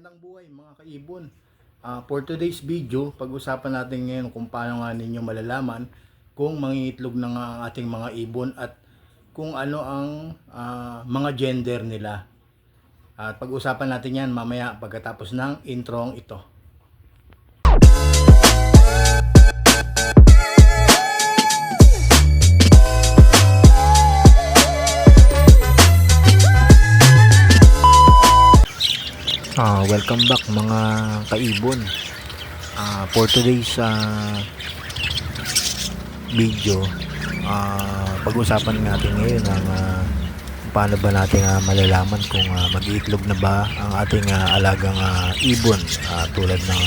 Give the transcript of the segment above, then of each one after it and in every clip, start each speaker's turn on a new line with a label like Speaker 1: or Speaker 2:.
Speaker 1: Magandang buhay mga kaibon. For today's video, pag-usapan natin ngayon kung paano nga ninyo malalaman kung mangingitlog na nga ang ating mga ibon at kung ano ang mga gender nila. At pag-usapan natin yan mamaya pagkatapos ng introng ito. Welcome back mga kaibon. For today's video, pag-usapan natin ngayon ang paano ba natin malalaman kung mag-iitlog na ba ang ating alagang ibon, tulad ng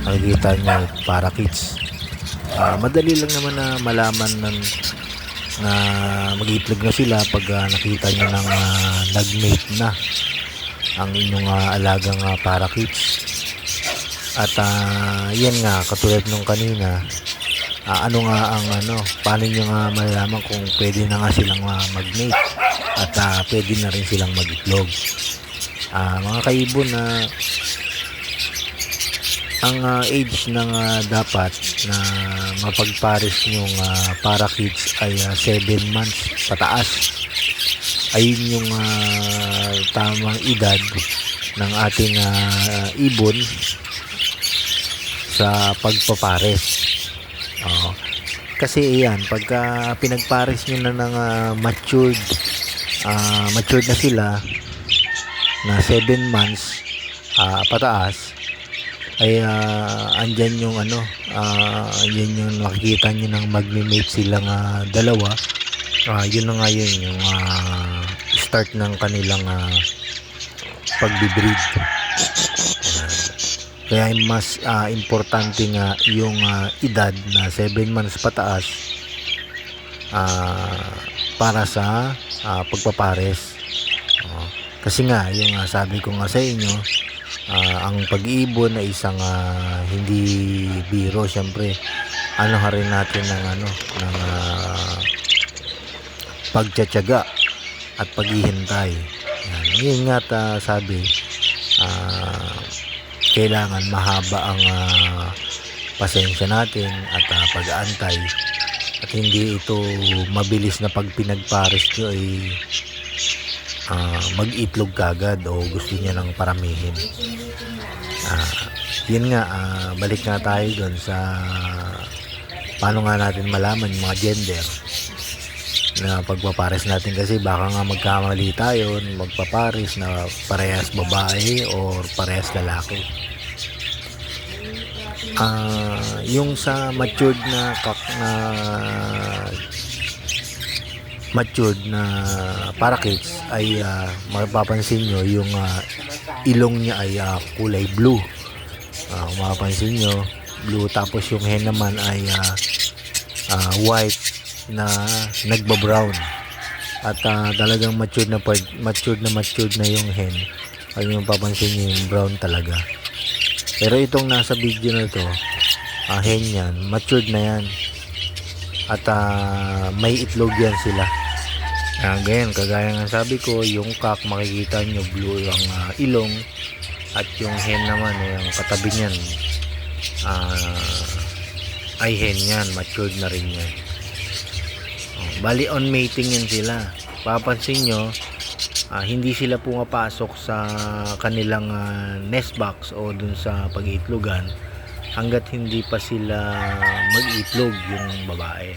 Speaker 1: nakikita nyo, parakeets. Madali lang naman na malaman na mag-iitlog na sila pag nakita nyo ng nag-mate na ang inyong alagang parakeets. At yan nga, katulad nung kanina, paano nyo nga malalaman kung pwede na nga silang mag-mate at pwede na rin silang mag-itlog. Mga kaibon, ang age ng dapat na mapagpares yung parakeets ay 7 months pataas. Ayun yung tamang edad ng ating ibon sa pagpapares. Kasi yan, pagka pinagpares nyo na ng matured na sila na 7 months pataas, ay andyan yung andyan yung makikita nyo ng magme-mate silang dalawa. Yun na nga yun yung start ng kanilang pagbibreed. Kaya mas importante nga yung edad na 7 months pataas para sa pagpapares. Kasi nga yung sabi ko nga sa inyo, ang pag-iibon ay isang hindi biro. Siyempre rin natin ng pagtsatsaga at paghihintay. Yun nga sabi, kailangan mahaba ang pasensya natin at pag-aantay, at hindi ito mabilis na pag pinagpares nyo ay mag-itlog kagad o gusto niya ng paramihin. Yun nga, balik nga tayo dun sa paano nga natin malaman yung mga gender na pagpapares natin. Kasi baka nga magkamali tayo, magpapares na parehas babae or parehas lalaki. Yung sa matured na parakeets ay mapapansin nyo yung ilong niya ay kulay blue. Mapapansin nyo blue, tapos yung hen naman ay white na nagba-brown. At talagang matured na yung hen. Ay yung papansin nyo yung brown talaga. Pero itong nasa video na ito, hen yan, matured na yan. At may itlog yan sila. Ganyan, kagaya nga sabi ko, yung cock makikita nyo blue yung ilong, at yung hen naman yung katabi niyan ay hen yan, matured na rin yan. Bali on mating yan sila. Papansin nyo, hindi sila pumapasok sa kanilang nest box o dun sa pag-iitlogan hanggat hindi pa sila mag-itlog yung babae.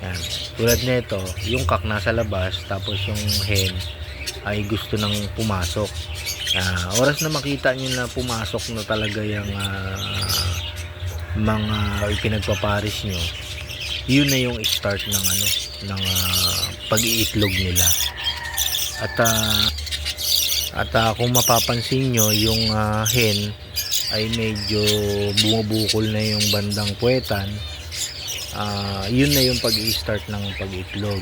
Speaker 1: Yan. Tulad nito, yung cock nasa labas, tapos yung hen ay gusto nang pumasok. Oras na makita nyo na pumasok na talaga yung mga pinagpaparis nyo, yun na yung start ng pag-iitlog nila. At kung mapapansin nyo, yung hen ay medyo bumubukol na yung bandang puwetan. Yun na yung pag-i-start ng pag-itlog.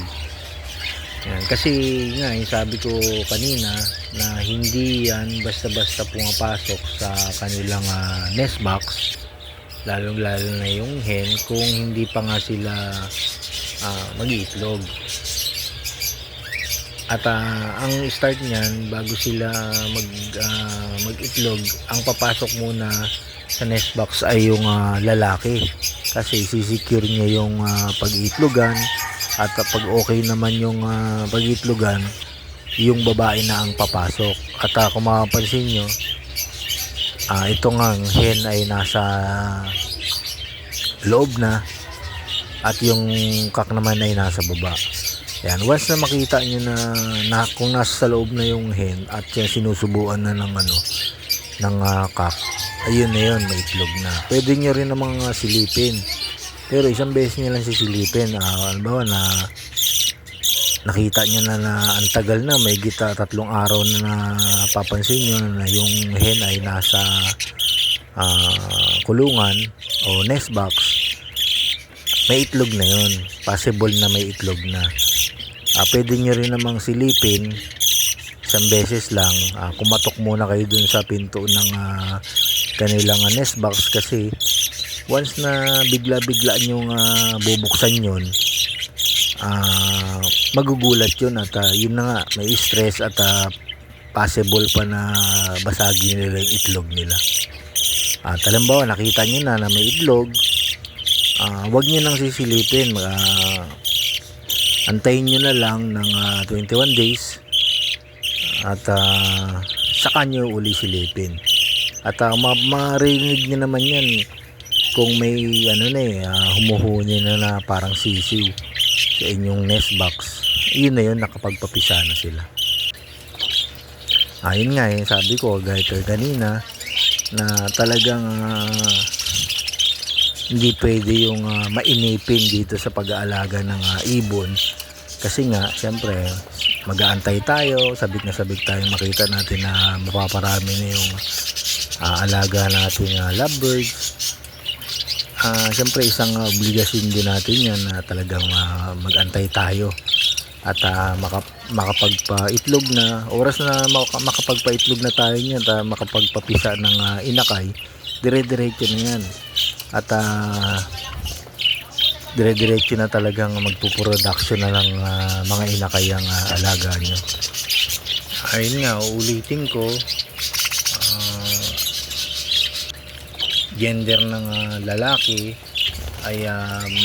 Speaker 1: Yan. Kasi nga, sabi ko kanina na hindi yan basta-basta pumapasok sa kanilang nest box, lalong-lalo na yung hen, kung hindi pa nga sila mag-iitlog. At ang start niyan bago sila mag-itlog, ang papasok muna sa nest box ay yung lalaki, kasi sisecure niya yung pag-iitlogan. At pag okay naman yung pag-iitlogan, yung babae na ang papasok. At kung mapapansin nyo, ito nga hen ay nasa loob na, at yung kak naman ay nasa baba. Yan, once na makita nyo na kung nasa loob na yung hen at sinusubuan na ng kak, ayun na yun, may itlog na. Pwede nyo rin namang silipin, pero isang beses nyo lang sisilipin. Halimbawa na nakita nyo na ang tagal na, may 3 araw na papansin nyo na yung hen ay nasa kulungan o nest box, may itlog na yun, possible na may itlog na. Pwede nyo rin namang silipin isang beses lang. Kumatok muna kayo dun sa pinto ng kanilang nest box, kasi once na bigla-bigla nyong bubuksan yun, magugulat yun, at yun na nga, may stress at possible pa na basagin nila yung itlog nila. Halimbawa nakita nyo na may itlog, wag nyo nang sisilipin. Antayin nyo na lang ng 21 days at saka nyo uli silipin. At marinig nyo naman yan kung may humuhuni na parang sisiw sa inyong nest box. Yun na yun, nakapagpapisa na sila. Yun nga, sabi ko gaya kanina na talagang hindi pwede yung mainipin dito sa pag-aalaga ng ibon, kasi nga siyempre mag-aantay tayo, sabik na sabik tayong makita natin na mapaparami na yung alaga natin lovebirds. Siyempre isang obligasyon din natin yan na talagang mag-antay tayo at makapagpa-itlog na oras na makapagpa-itlog na tayo niyan at makapagpapisa ng inakay, dire-diretso na yan. At dire-diretso na talagang magpo-production na ng mga inakay ang alaga nyo. Ayun nga, uulitin ko, gender ng lalaki ay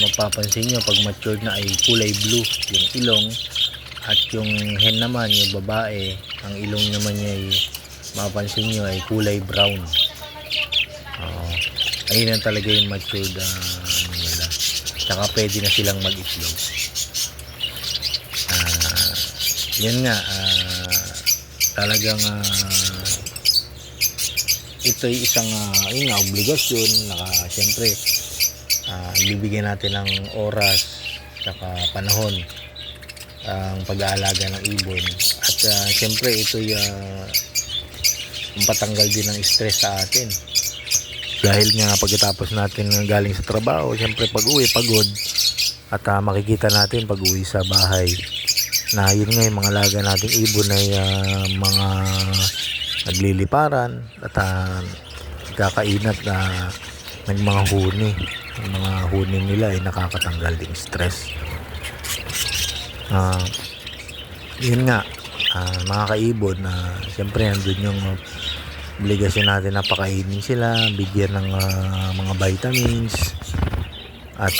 Speaker 1: mapapansin nyo pag matured na ay kulay blue yung ilong, at yung hen naman, yung babae, ang ilong naman niya ay mapapansin nyo ay kulay brown. Ayun na talaga yung matured nila. Tsaka pwede na silang mag-itlog. Yun nga, talagang ito ay isang obligasyon na siyempre bibigyan natin ng oras tsaka panahon ang pag-aalaga ng ibon. At siyempre ito ay patanggal din ng stress sa atin. Dahil nga pagkatapos natin galing sa trabaho, siyempre pag-uwi pagod, at makikita natin pag-uwi sa bahay na yun nga yung mga alaga nating ibon ay mga nagliliparan at kakainat na ng mga huni. Ang mga huni nila ay nakakatanggal din stress. Yun nga, mga kaibon, siyempre andun yung obligasyon natin na pakainin sila, bigyan ng mga vitamins, at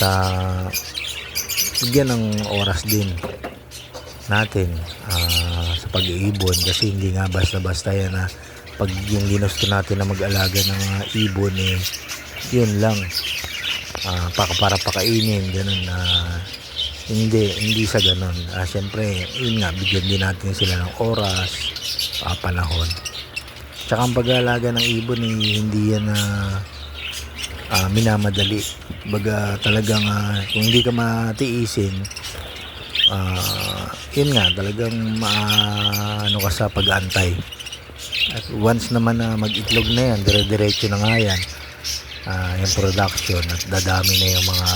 Speaker 1: bigyan ng oras din natin sa pag-iibon, kasi hindi nga basta-basta yan na pag yung ginusto natin na mag-alaga ng ibon yun lang para pakainin ganun. Hindi sa ganun. Siyempre yun nga, bigyan din natin sila ng oras, panahon. Tsaka ang pag-aalaga ng ibon hindi yan minamadali. Baga talagang kung hindi ka matiisin, yun nga, talagang ano ka sa pag-aantay. At once naman na mag-itlog na yan, dire-diretso na nga yan yung production, at dadami na yung mga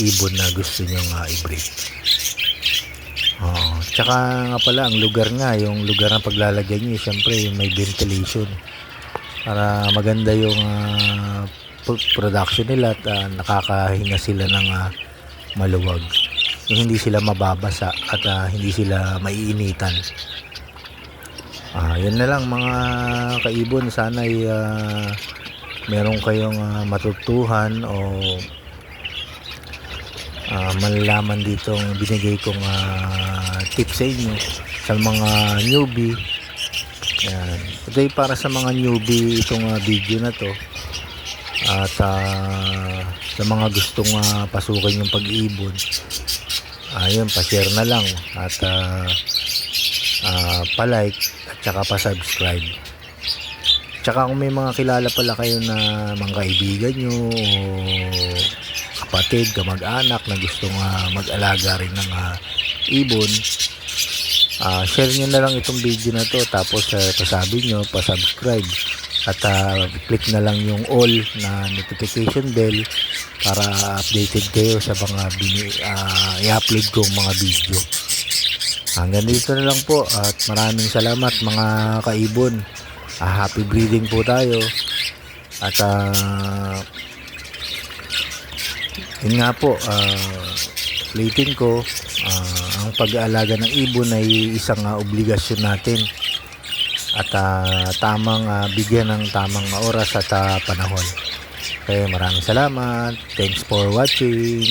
Speaker 1: ibon na gusto nyong i-breed. Tsaka nga pala, ang lugar nga, yung lugar na paglalagay nyo, siyempre may ventilation para maganda yung production nila at nakakahinga sila ng maluwag. yung hindi sila mababasa at hindi sila maiinitan. Yun na lang mga kaibon, sana ay meron kayong matutuhan o malalaman ditong binigay kong tips sa inyo sa mga newbie. Yan. Ito ay para sa mga newbie itong video na to, at sa mga gustong pasukin yung pag-iibon, ayun, pa-share na lang at pa-like at saka pa-subscribe. Tsaka kung may mga kilala pala kayo na mga kaibigan nyo o kapatid, kamag-anak na gustong mag-alaga rin ng ibon, share nyo na lang itong video na to, tapos pasabi nyo, pa-subscribe at click na lang yung all na notification bell para updated kayo sa mga i-upload kong mga video. Hanggang dito na lang po at maraming salamat mga kaibon. Happy breeding po tayo at yun nga po, ulitin ko, ang pag-aalaga ng ibon ay isang obligasyon natin at tamang bigyan ng tamang oras at panahon. Okay, maraming salamat. Thanks for watching.